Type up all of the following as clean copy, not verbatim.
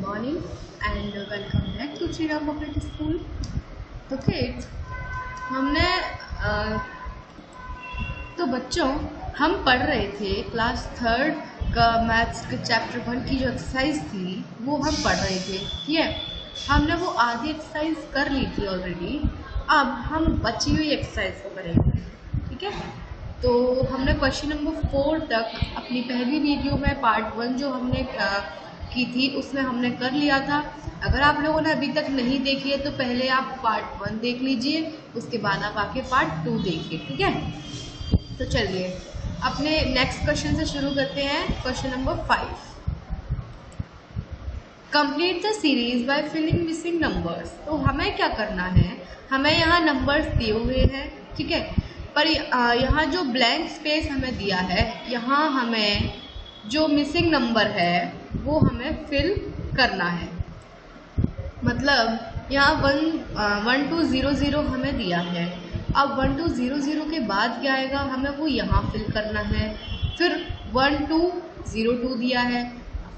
morning and welcome back to Shri Ram Public School. तो kids हमने तो बच्चों हम पढ़ रहे थे क्लास 3 का मैथ्स के चैप्टर 1 की जो एक्सरसाइज थी वो हम पढ़ रहे थे। ठीक है, हमने वो आधी एक्सरसाइज कर ली थी ऑलरेडी। अब हम बची हुई एक्सरसाइज को करेंगे। ठीक है, तो हमने क्वेश्चन नंबर 4 तक अपनी पहली वीडियो में पार्ट 1 जो हमने की थी उसमें हमने कर लिया था। अगर आप लोगों ने अभी तक नहीं देखी है तो पहले आप पार्ट 1 देख लीजिए, उसके बाद आप आके पार्ट 2 देखिए। ठीक है, तो चलिए अपने नेक्स्ट क्वेश्चन से शुरू करते हैं। Question number 5, complete the series by filling missing numbers. तो हमें क्या करना है, हमें यहाँ नंबर्स दिए हुए हैं। ठीक है, पर यहाँ जो ब्लैंक स्पेस हमें दिया है, यहाँ हमें जो मिसिंग नंबर है वो हमें फिल करना है। मतलब यहाँ 1200 हमें दिया है। अब 1200 के बाद क्या आएगा, हमें वो यहाँ फिल करना है। फिर 1202 दिया है,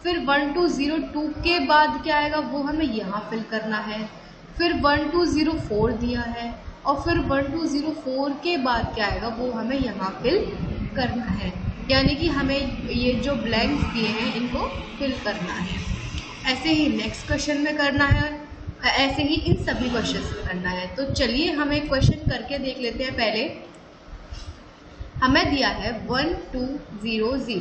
फिर 1202 के बाद क्या आएगा वो हमें यहाँ फिल करना है। फिर 1204 दिया है और फिर 1204 के बाद क्या आएगा वो हमें यहाँ फिल करना है। यानी कि हमें ये जो ब्लैंक्स दिए हैं इनको फिल करना है। ऐसे ही नेक्स्ट क्वेश्चन में करना है, ऐसे ही इन सभी क्वेश्चन में करना है। तो चलिए हम एक क्वेश्चन करके देख लेते हैं। पहले हमें दिया है 1200।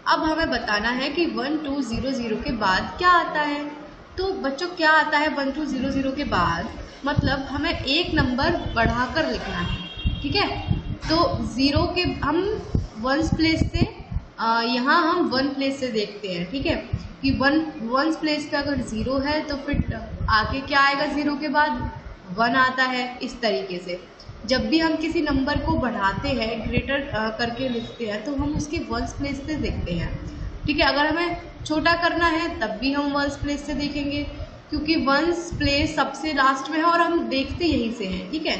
अब हमें बताना है कि 1200 के बाद क्या आता है। तो बच्चों क्या आता है 1200 के बाद, मतलब हमें एक नंबर बढ़ाकर लिखना है। ठीक है, तो ज़ीरो के हम वंस प्लेस से यहाँ हम वन प्लेस से देखते हैं। ठीक है, कि वंस प्लेस पे अगर 0 है तो फिर आगे क्या आएगा, 0 के बाद 1 आता है। इस तरीके से जब भी हम किसी नंबर को बढ़ाते हैं, ग्रेटर करके लिखते हैं, तो हम उसके वंस प्लेस से देखते हैं। ठीक है, अगर हमें छोटा करना है तब भी हम वंस प्लेस से देखेंगे, क्योंकि वंस प्लेस सबसे लास्ट में है और हम देखते यहीं से हैं। ठीक है,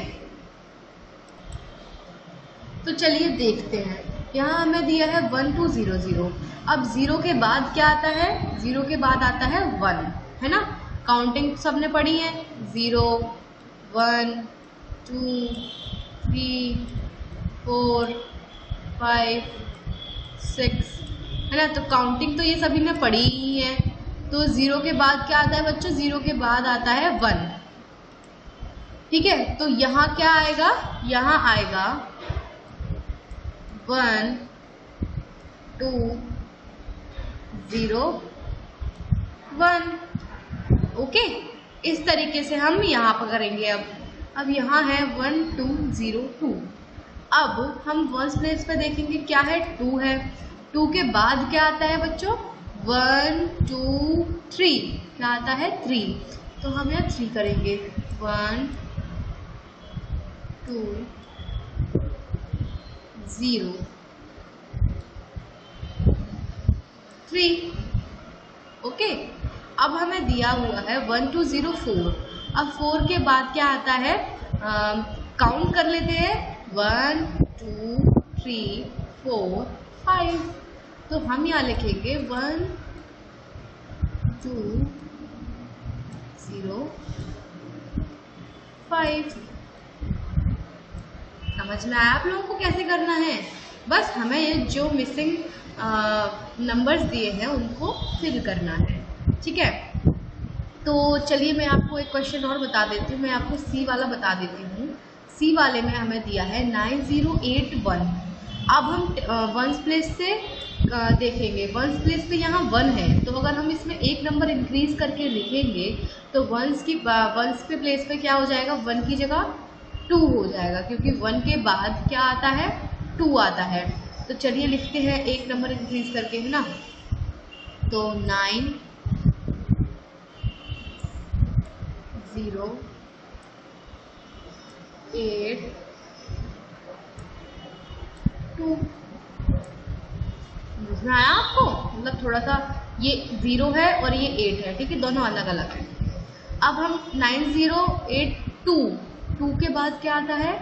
तो चलिए देखते हैं। यहाँ हमें दिया है 1200। अब 0 के बाद क्या आता है, 0 के बाद आता है 1, है ना। काउंटिंग सबने पढ़ी है, 0 1 2 3 4 5 6, है ना। तो काउंटिंग तो ये सभी ने पढ़ी ही है। तो 0 के बाद क्या आता है बच्चों, 0 के बाद आता है 1। ठीक है, तो यहाँ क्या आएगा, यहाँ आएगा 1 2 0 1। ओके, इस तरीके से हम यहाँ पर करेंगे। अब यहाँ है 1202। अब हम वंस प्लेस पे देखेंगे क्या है, 2 है। 2 के बाद क्या आता है बच्चों, 1 2 3, क्या आता है 3। तो हम यहाँ 3 करेंगे, 1 2 0 3। ओके, अब हमें दिया हुआ है 1204। अब 4 के बाद क्या आता है, काउंट कर लेते हैं, 1 2 3 4 5। तो हम यहाँ लिखेंगे 1 2 0 5। समझ में आया आप लोगों को कैसे करना है। बस हमें ये जो मिसिंग नंबर्स दिए हैं उनको फिल करना है। ठीक है, तो चलिए मैं आपको एक क्वेश्चन और बता देती हूँ। मैं आपको सी वाला बता देती हूँ। सी वाले में हमें दिया है 9081। अब हम वंस प्लेस से देखेंगे। वंस प्लेस पे यहाँ 1 है, तो अगर हम इसमें एक नंबर इंक्रीज करके लिखेंगे तो वंस पे प्लेस पे क्या हो जाएगा, 1 की जगह 2 हो जाएगा, क्योंकि 1 के बाद क्या आता है, 2 आता है। तो चलिए लिखते हैं एक नंबर इंक्रीज करके, है ना। तो 9 0 8 2। समझना आया आपको, मतलब थोड़ा सा ये 0 है और ये 8 है। ठीक है, दोनों अलग अलग है। अब हम 9082, 2 के बाद क्या आता है,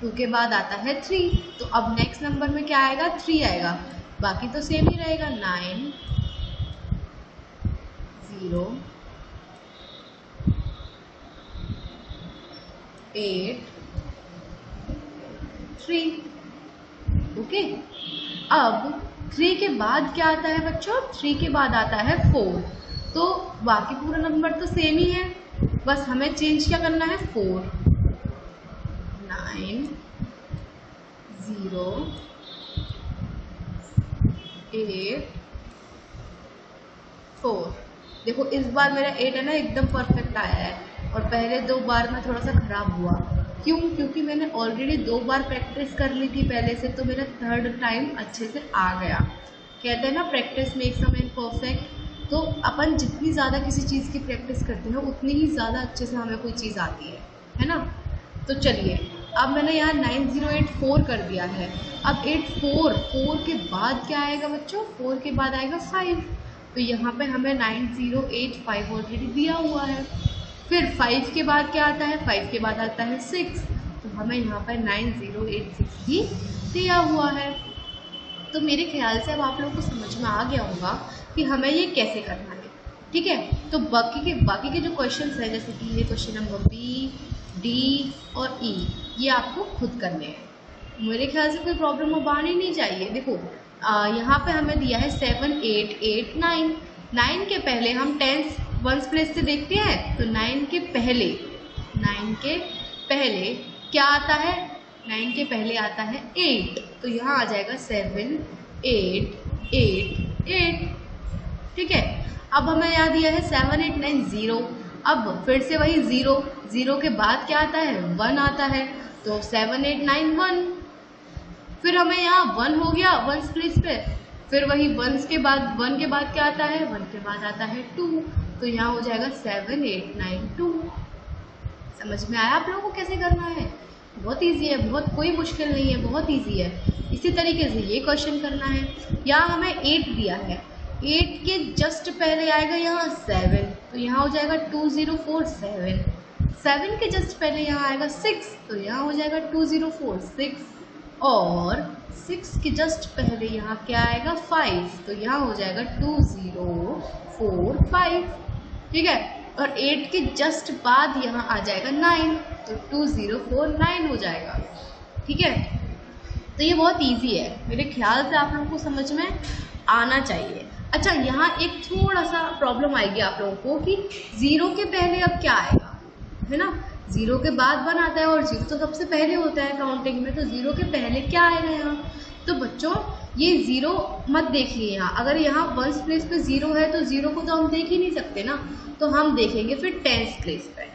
2 के बाद आता है 3। तो अब नेक्स्ट नंबर में क्या आएगा, 3 आएगा। बाकी तो सेम ही रहेगा, 9 0 8 3। ओके, अब 3 के बाद क्या आता है बच्चों? 3 के बाद आता है 4। तो बाकी पूरा नंबर तो सेम ही है, बस हमें चेंज क्या करना है? 4 9 0 8 4। देखो इस बार मेरा 8 है ना एकदम परफेक्ट आया है, और पहले 2 बार में थोड़ा सा खराब हुआ। क्यों? क्योंकि मैंने ऑलरेडी 2 बार प्रैक्टिस कर ली थी पहले से, तो मेरा थर्ड टाइम अच्छे से आ गया। कहते हैं ना practice makes a man perfect. तो अपन जितनी ज़्यादा किसी चीज़ की प्रैक्टिस करते हैं उतनी ही ज़्यादा अच्छे से हमें कोई चीज़ आती है ना। तो चलिए, अब मैंने यहाँ 9084 कर दिया है। अब 4 के बाद क्या आएगा बच्चों? 4 के बाद आएगा 5। तो यहाँ पे हमें 9085 ऑलरेडी दिया हुआ है। फिर 5 के बाद क्या आता है? 5 के बाद आता है 6। तो हमें यहाँ पर 9086 भी दिया हुआ है। तो मेरे ख्याल से अब आप लोगों को समझ में आ गया होगा कि हमें ये कैसे करना है। ठीक है, तो बाकी के जो क्वेश्चंस हैं, जैसे कि ये क्वेश्चन नंबर बी, डी और ई, ये आपको खुद करने हैं। मेरे ख्याल से कोई प्रॉब्लम अब आनी नहीं चाहिए। देखो यहाँ पे हमें दिया है 7 8 8 9। 9 के पहले हम 10 वंस प्लेस से देखते हैं, तो 9 के पहले क्या आता है? 9 के पहले आता है 8। तो यहाँ आ जाएगा 7 8 8 8। ठीक है, अब हमें यहाँ दिया है 7 8 9 0। अब फिर से वही 0 के बाद क्या आता है? 1 आता है, तो 7 8 9 1। फिर हमें यहाँ 1 हो गया वंस प्लेस पे। फिर वही 1 के बाद क्या आता है? 1 के बाद आता है 2। तो यहाँ हो जाएगा 7 8 9 2। समझ में आया आप लोगों को कैसे करना है? बहुत इजी है, बहुत कोई मुश्किल नहीं है, बहुत इजी है। इसी तरीके से ये क्वेश्चन करना है। यहाँ हमें 8 दिया है, 8 के जस्ट पहले आएगा यहाँ 7। तो यहाँ हो जाएगा 2047। 7 के जस्ट पहले यहाँ आएगा 6। तो यहाँ हो जाएगा 2046। और 6 के जस्ट पहले यहाँ क्या आएगा? 5। तो यहाँ हो जाएगा 2045। ठीक है, और 8 के जस्ट बाद यहाँ आ जाएगा 9। तो 2049 हो जाएगा। ठीक है, तो ये बहुत इजी है, मेरे ख्याल से आप लोगों को समझ में आना चाहिए। अच्छा, यहाँ एक थोड़ा सा प्रॉब्लम आएगी आप लोगों को कि 0 के पहले अब क्या आएगा, है ना। 0 के बाद 1 आता है, और 0 तो सबसे पहले होता है काउंटिंग में, तो 0 के पहले क्या आएगा यहाँ? तो बच्चों ये 0 मत देखिए यहाँ। अगर यहाँ वंस प्लेस पे 0 है तो 0 को तो हम देख ही नहीं सकते ना, तो हम देखेंगे फिर टेंस प्लेस पे।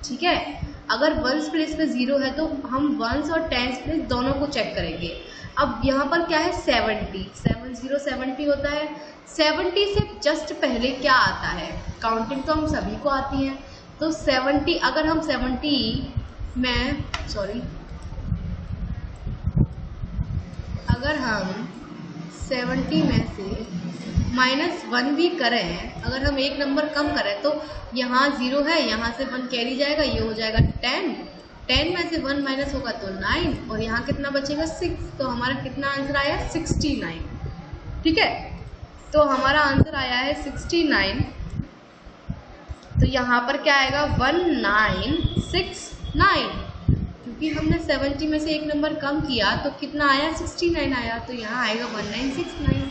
ठीक है, अगर वंस प्लेस पे 0 है तो हम वंस और टेंस प्लेस दोनों को चेक करेंगे। अब यहाँ पर क्या है? 70 होता है। 70 से जस्ट पहले क्या आता है? काउंटिंग तो हम सभी को आती है, तो 70 अगर हम 70 में अगर हम 70 में से -1 भी करें, अगर हम एक नंबर कम करें, तो यहाँ 0 है, यहाँ से 1 कैरी जाएगा, ये हो जाएगा 10। 10 में से 1 माइनस होगा तो 9, और यहाँ कितना बचेगा? 6। तो हमारा कितना आंसर आया? 69। ठीक है, तो हमारा आंसर आया है 69। तो यहाँ पर क्या आएगा? 1969। क्योंकि हमने 70 में से एक नंबर कम किया तो कितना आया? 69 आया, तो यहाँ आएगा 1969।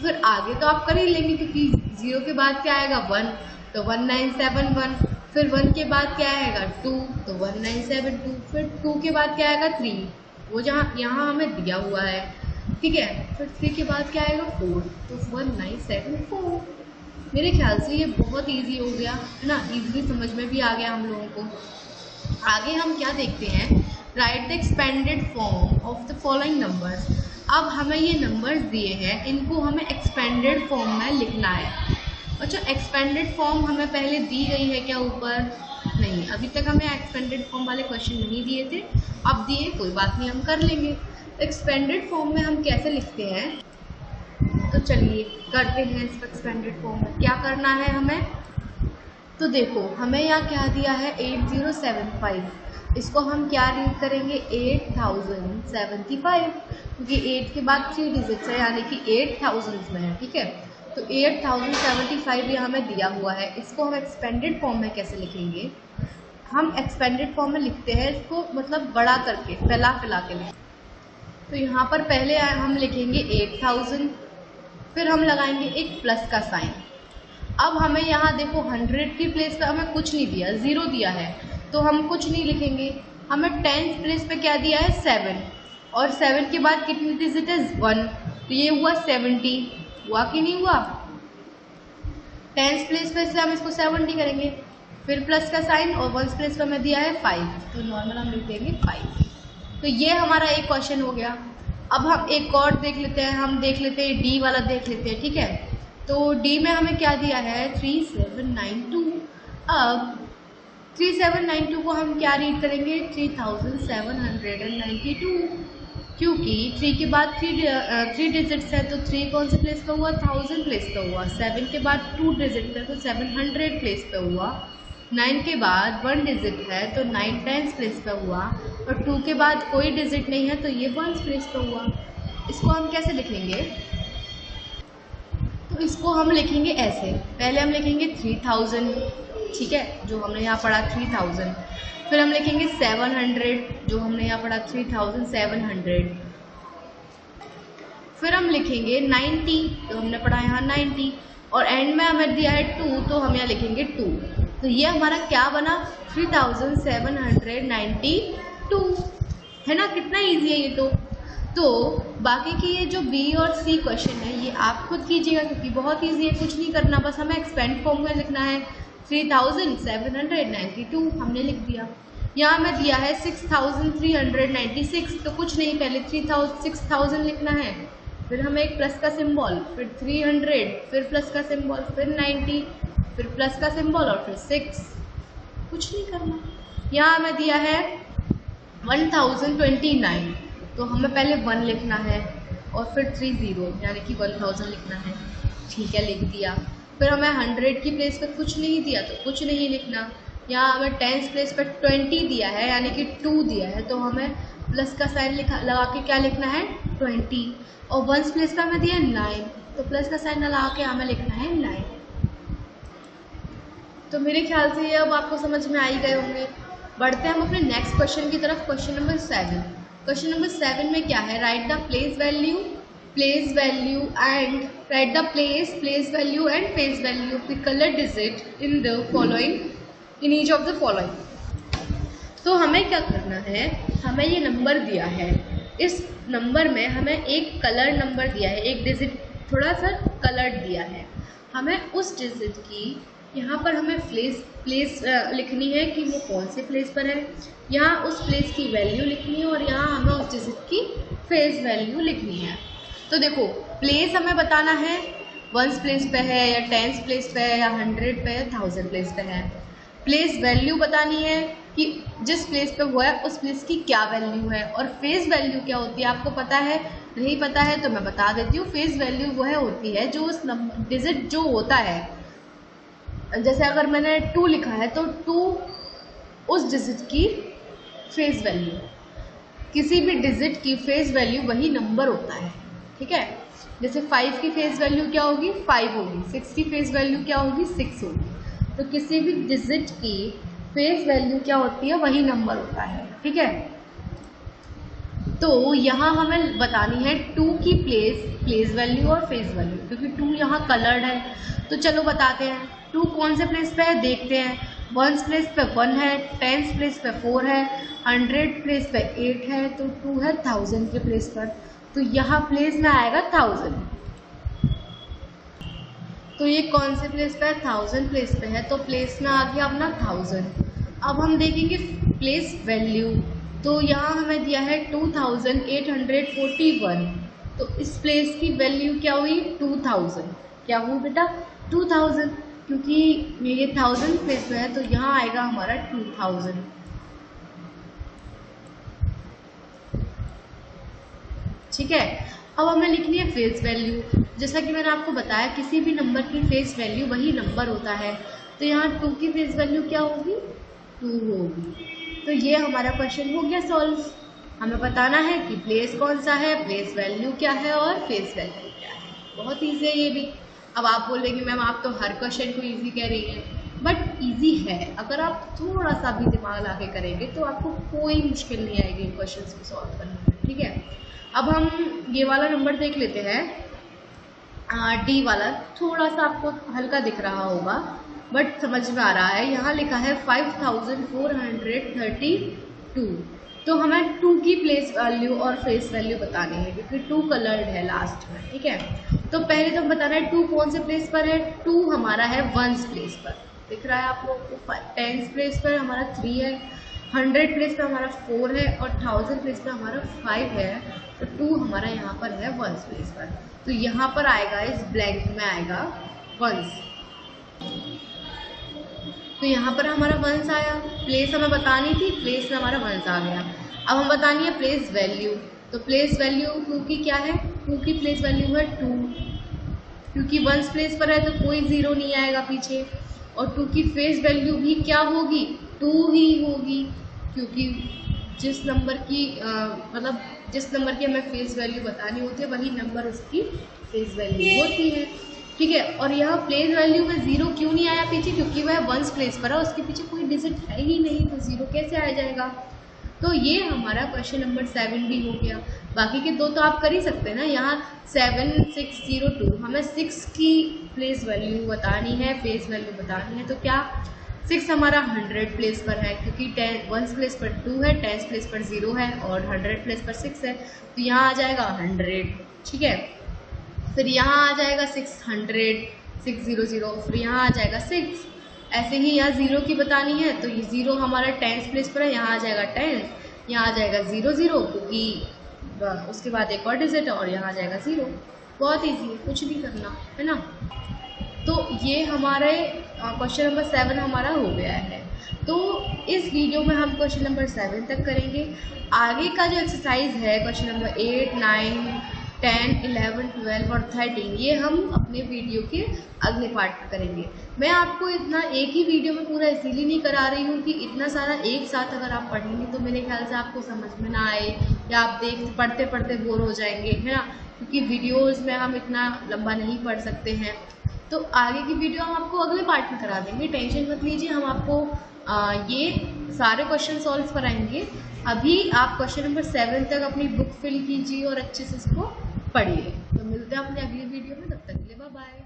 फिर आगे तो आप कर ही लेंगे, क्योंकि 0 के बाद क्या आएगा? 1, तो 1971। फिर 1 के बाद क्या आएगा? 2, तो 1972। फिर 2 के बाद क्या आएगा? 3, वो यहाँ हमें दिया हुआ है। ठीक है, फिर 3 के बाद क्या आएगा? 4, तो 1974। मेरे ख्याल से ये बहुत इजी हो गया है ना, इजीली समझ में भी आ गया हम लोगों को। आगे हम क्या देखते हैं? Right the expanded form of the following numbers. अब हमें ये नंबर्स दिए हैं, इनको हमें एक्सपेंडेड फॉर्म में लिखना है। अच्छा, एक्सपेंडेड फॉर्म हमें पहले दी गई है क्या ऊपर? नहीं, अभी तक हमें एक्सपेंडेड फॉर्म वाले क्वेश्चन नहीं दिए थे, अब दिए, कोई बात नहीं, हम कर लेंगे। एक्सपेंडेड फॉर्म में हम कैसे लिखते हैं? तो चलिए करते हैं इसको एक्सपेंडेड फॉर्म में। क्या करना है हमें? तो देखो हमें यहाँ क्या दिया है? 8075। इसको हम क्या रीड करेंगे? 8075, क्योंकि 8 के बाद 3 डिजिट्स है, यानी कि 8000 में है। ठीक है, तो 8075 ये हमें दिया हुआ है, इसको हम एक्सपेंडेड फॉर्म में कैसे लिखेंगे? हम एक्सपेंडेड फॉर्म में लिखते हैं इसको, मतलब बड़ा करके, फैला के लिखते। तो यहाँ पर पहले हम लिखेंगे 8000, फिर हम लगाएंगे एक प्लस का साइन। अब हमें यहाँ देखो 100 की प्लेस पे हमें कुछ नहीं दिया, 0 दिया है, तो हम कुछ नहीं लिखेंगे। हमें 10th प्लेस पे क्या दिया है? 7, और 7 के बाद कितनी डिजिट है? 1, तो ये हुआ 70। हुआ कि नहीं हुआ? 10th प्लेस पे से हम इसको 70 करेंगे, फिर प्लस का साइन, और 1st प्लेस पे हमें दिया है 5, तो नॉर्मल हम लिख देंगे 5। तो ये हमारा एक क्वेश्चन हो गया। अब हम एक और देख लेते हैं, हम देख लेते हैं डी वाला देख लेते हैं, ठीक है। तो डी में हमें क्या दिया है? 3792। अब 3792 को हम क्या रीड करेंगे? 3792, क्योंकि 3 के बाद 3 डिजिट्स है, तो 3 कौन से प्लेस पे हुआ? 1000 प्लेस पे हुआ। 7 के बाद 2 डिजिट है, तो 700 प्लेस पे हुआ। 9 के बाद 1 डिजिट है, तो 9 10 प्लेस पे हुआ, और 2 के बाद कोई डिजिट नहीं है, तो ये 1 प्लेस पे हुआ। इसको हम कैसे लिखेंगे? तो इसको हम लिखेंगे ऐसे, पहले हम लिखेंगे 3000, ठीक है, जो हमने यहाँ पढ़ा 3000। फिर हम लिखेंगे 700, जो हमने यहाँ पढ़ा 3700। फिर हम लिखेंगे 90, तो हमने पढ़ा यहाँ 90, और एंड में हमें दिया है 2, तो हम यहाँ लिखेंगे 2। तो ये हमारा क्या बना? 3792, है ना? कितना इजी है ये तो बाकी की ये जो बी और सी क्वेश्चन है ये आप खुद कीजिएगा, क्योंकि बहुत इजी है, कुछ नहीं करना, बस हमें एक्सपेंड फॉर्म में लिखना है। 3792 हमने लिख दिया। यहाँ हमें दिया है 6396, तो कुछ नहीं, पहले 6000 लिखना है, फिर हमें एक प्लस का सिंबल, फिर 300, फिर प्लस का सिंबल, फिर 90, फिर प्लस का सिंबल, और फिर 6। कुछ नहीं करना। यहाँ हमें दिया है 1029, तो हमें पहले 1 लिखना है, और फिर 30, यानी कि 1000 लिखना है, ठीक है, लिख दिया। फिर हमें 100 की प्लेस पे कुछ नहीं दिया, तो कुछ नहीं लिखना। यहाँ हमें 10th प्लेस पे 20 दिया है, यानी कि 2 दिया है, तो हमें प्लस का साइन लगा के क्या लिखना है? 20, और 1st प्लेस पे हमें दिया है 9, तो प्लस का साइन लगा के हमें लिखना है 9। तो मेरे ख्याल से ये अब आपको समझ में आ ही गए होंगे। बढ़ते हैं हम अपने नेक्स्ट क्वेश्चन की तरफ, क्वेश्चन नंबर 7। क्वेश्चन नंबर 7 में क्या है? Right the place value and right the place value and face value of the colour digit in the following, in each of the following. तो हमें क्या करना है? हमें ये नंबर दिया है, इस नंबर में हमें एक कलर नंबर दिया है, एक डिजिट थोड़ा सा कलर्ड दिया है। हमें उस डिजिट की यहाँ पर हमें प्लेस लिखनी है कि वो कौन से प्लेस पर है, यहाँ उस प्लेस की वैल्यू लिखनी है, और यहाँ हमें उस डिजिट की फेस वैल्यू लिखनी है। तो देखो, प्लेस हमें बताना है 1st प्लेस पे है, या 10th प्लेस पे है, या 100 पे है, 1000 प्लेस पे है। प्लेस वैल्यू बतानी है कि जिस प्लेस पे हुआ है उस प्लेस की क्या वैल्यू है, और फेस वैल्यू क्या होती है आपको पता है? नहीं पता है तो मैं बता देती हूँ। फेस वैल्यू वह होती है जो उस डिजिट जो होता है, जैसे अगर मैंने 2 लिखा है तो 2 उस डिजिट की फेस वैल्यू, किसी भी डिजिट की फेस वैल्यू वही नंबर होता है, ठीक है। जैसे 5 की फेस वैल्यू क्या होगी? 5 होगी। 6 की फेस वैल्यू क्या होगी? 6 होगी। तो किसी भी डिजिट की फेस वैल्यू क्या होती है? वही नंबर होता है, ठीक है। तो यहाँ हमें बतानी है 2 की प्लेस वैल्यू और फेस वैल्यू, क्योंकि 2 यहाँ कलर्ड है। तो चलो बताते हैं 2 कौन से प्लेस पे है, देखते हैं। 1st प्लेस पे 1 है, 10th प्लेस पे 4 है, 100 प्लेस पे 8 है, तो 2 है 1000 के प्लेस पर, तो यहाँ प्लेस में आएगा 1000। तो ये कौन से प्लेस पे है? 1000 प्लेस पे है, तो प्लेस में आ गया अपना 1000। अब हम देखेंगे प्लेस वैल्यू, तो यहाँ हमें दिया है 2841, तो इस प्लेस की वैल्यू क्या हुई? 2000। क्या हुई बेटा? 2000, क्योंकि ये 1000 प्लेस में है, तो यहाँ आएगा हमारा 2000। ठीक है। अब हमें लिखनी है फेस वैल्यू। जैसा कि मैंने आपको बताया, किसी भी नंबर की फेस वैल्यू वही नंबर होता है, तो यहाँ 2 की फेस वैल्यू क्या होगी? 2 होगी। तो ये हमारा क्वेश्चन हो गया सॉल्व। हमें बताना है कि प्लेस कौन सा है, प्लेस वैल्यू क्या है और फेस वैल्यू क्या है। बहुत ईजी है ये भी। अब आप बोलेंगे मैम आप तो हर क्वेश्चन को इजी कह रही हैं, बट इजी है। अगर आप थोड़ा सा भी दिमाग ला के करेंगे तो आपको कोई मुश्किल नहीं आएगी इन क्वेश्चन को सॉल्व करने में, ठीक है। अब हम ये वाला नंबर देख लेते हैं, डी वाला। थोड़ा सा आपको हल्का दिख रहा होगा बट समझ में आ रहा है। यहाँ लिखा है 5432, तो हमें 2 की प्लेस वैल्यू और फेस वैल्यू बतानी है क्योंकि 2 कलर्ड है लास्ट में, ठीक है। तो पहले तो हम बताना है 2 कौन से प्लेस पर है। 2 हमारा है 1s प्लेस पर, दिख रहा है आप लोग को। 10s प्लेस पर हमारा 3 है, 100 प्लेस पर हमारा 4 है और 1000 प्लेस पर हमारा 5 है। तो 2 हमारा यहाँ पर है 1s प्लेस पर, तो यहाँ पर आएगा इस ब्लैंक में आएगा 1s। तो यहाँ पर हमारा 1s आया। प्लेस हमें बतानी थी, प्लेस में हमारा 1s आ गया। अब हम बतानी है प्लेस वैल्यू। तो प्लेस वैल्यू 2 की क्या है, 2 की प्लेस वैल्यू है 2, क्योंकि 1s प्लेस पर है तो कोई 0 नहीं आएगा पीछे। और 2 की फेस वैल्यू भी क्या होगी, 2 ही होगी, क्योंकि जिस नंबर की मतलब जिस नंबर की हमें फेस वैल्यू बतानी होती है वही नंबर उसकी फेस वैल्यू होती है, ठीक है। और यह प्लेस वैल्यू में 0 क्यों नहीं आया पीछे, क्योंकि वह 1s प्लेस पर है, उसके पीछे कोई डिजिट है ही नहीं, तो 0 कैसे आ जाएगा। तो ये हमारा क्वेश्चन नंबर 7 भी हो गया। बाकी के 2 तो आप कर ही सकते हैं ना। यहाँ 7602 हमें 6 की प्लेस वैल्यू बतानी है, फेस वैल्यू बतानी है। तो क्या 6 हमारा 100 प्लेस पर है, क्योंकि 1s प्लेस पर 2 है, 10s प्लेस पर 0 है और 100 प्लेस पर 6 है, तो यहाँ आ जाएगा 100, ठीक है। फिर यहाँ आ जाएगा 600, 600, फिर यहाँ आ जाएगा 6। ऐसे ही यहाँ 0 की बतानी है तो ये 0 हमारा 10s प्लेस पर है, यहाँ आ जाएगा 10, यहाँ आ जाएगा 00, क्योंकि उसके बाद एक और डिजिट है और यहाँ आ जाएगा 0। बहुत ईजी है, कुछ नहीं करना है ना। तो ये हमारे क्वेश्चन नंबर 7 हमारा हो गया है। तो इस वीडियो में हम क्वेश्चन नंबर 7 तक करेंगे। आगे का जो एक्सरसाइज है क्वेश्चन नंबर 8, 9, 10, 11, 12 और 13, ये हम अपने वीडियो के अगले पार्ट में करेंगे। मैं आपको इतना एक ही वीडियो में पूरा इसीलिए नहीं करा रही हूँ कि इतना सारा एक साथ अगर आप पढ़ेंगे तो मेरे ख्याल से आपको समझ में ना आए या आप पढ़ते पढ़ते बोर हो जाएंगे, है ना, क्योंकि वीडियोज़ में हम इतना लंबा नहीं पढ़ सकते हैं। तो आगे की वीडियो हम आपको अगले पार्ट में करा देंगे, टेंशन मत लीजिए। हम आपको ये सारे क्वेश्चन सॉल्व कराएंगे। अभी आप क्वेश्चन नंबर 7 तक अपनी बुक फिल कीजिए और अच्छे से इसको पढ़िए। तो मिलते हैं अपने अगली वीडियो में, तब तक के लिए बाय बाय।